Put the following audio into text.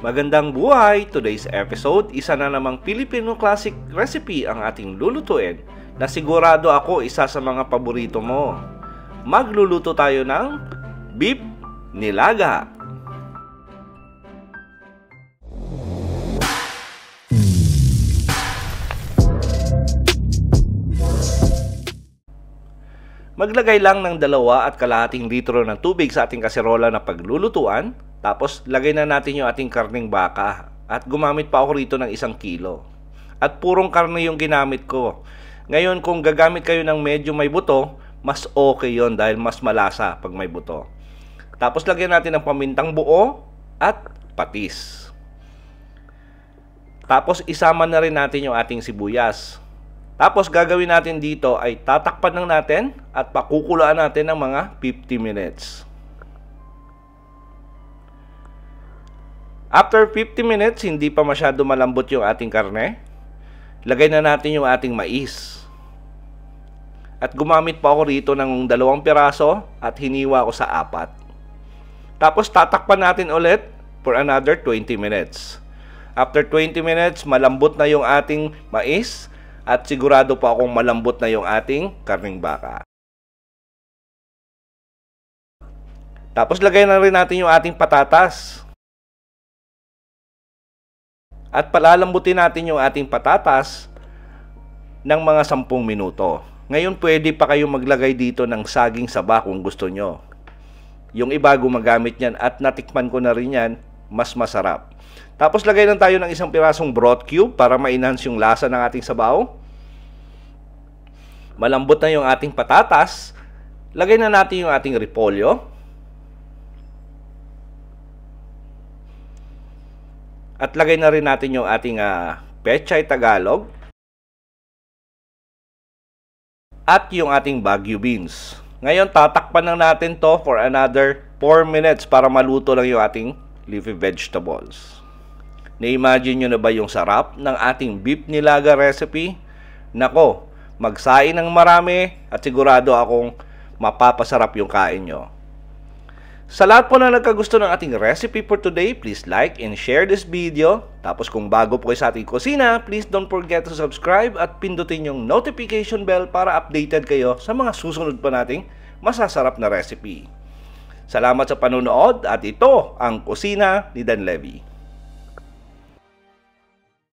Magandang buhay! Today's episode, isa na namang Filipino classic recipe ang ating lulutuin na sigurado ako isa sa mga paborito mo. Magluluto tayo ng beef nilaga. Maglagay lang ng 2.5 litro ng tubig sa ating kaserola na paglulutuan. Tapos lagay na natin yung ating karning baka. At gumamit pa ako rito ng 1 kilo. At purong karne yung ginamit ko. Ngayon kung gagamit kayo ng medyo may buto, mas okay yon dahil mas malasa pag may buto. Tapos lagyan natin ng pamintang buo at patis. Tapos isama na rin natin yung ating sibuyas. Tapos gagawin natin dito ay tatakpan lang natin at pakukulaan natin ng mga 50 minutes. After 50 minutes, hindi pa masyado malambot yung ating karne. Lagay na natin yung ating mais. At gumamit pa ako rito ng 2 piraso at hiniwa ko sa 4. Tapos tatakpan natin ulit for another 20 minutes. After 20 minutes, malambot na yung ating mais. At sigurado po akong malambot na yung ating karning baka. Tapos lagay na rin natin yung ating patatas. At palalambutin natin yung ating patatas ng mga 10 minuto. Ngayon pwede pa kayong maglagay dito ng saging saba kung gusto nyo. Yung iba gumagamit yan at natikman ko na rin yan, mas masarap. Tapos lagay lang tayo ng 1 pirasong broth cube para ma-enhance yung lasa ng ating sabaw. Malambot na yung ating patatas. Lagay na natin yung ating repolyo. At lagay na rin natin yung ating pechay Tagalog. At yung ating Baguio beans. Ngayon tatakpan lang natin to for another 4 minutes para maluto lang yung ating leafy vegetables. Na-imagine nyo na ba yung sarap ng ating beef nilaga recipe? Nako, magsain ng marami at sigurado akong mapapasarap yung kain nyo. Sa lahat po na nagkagusto ng ating recipe for today, please like and share this video. Tapos kung bago po kayo sa ating kusina, please don't forget to subscribe at pindutin yung notification bell para updated kayo sa mga susunod pa nating masasarap na recipe. Salamat sa panonood at ito ang Kusina ni Dan Levy.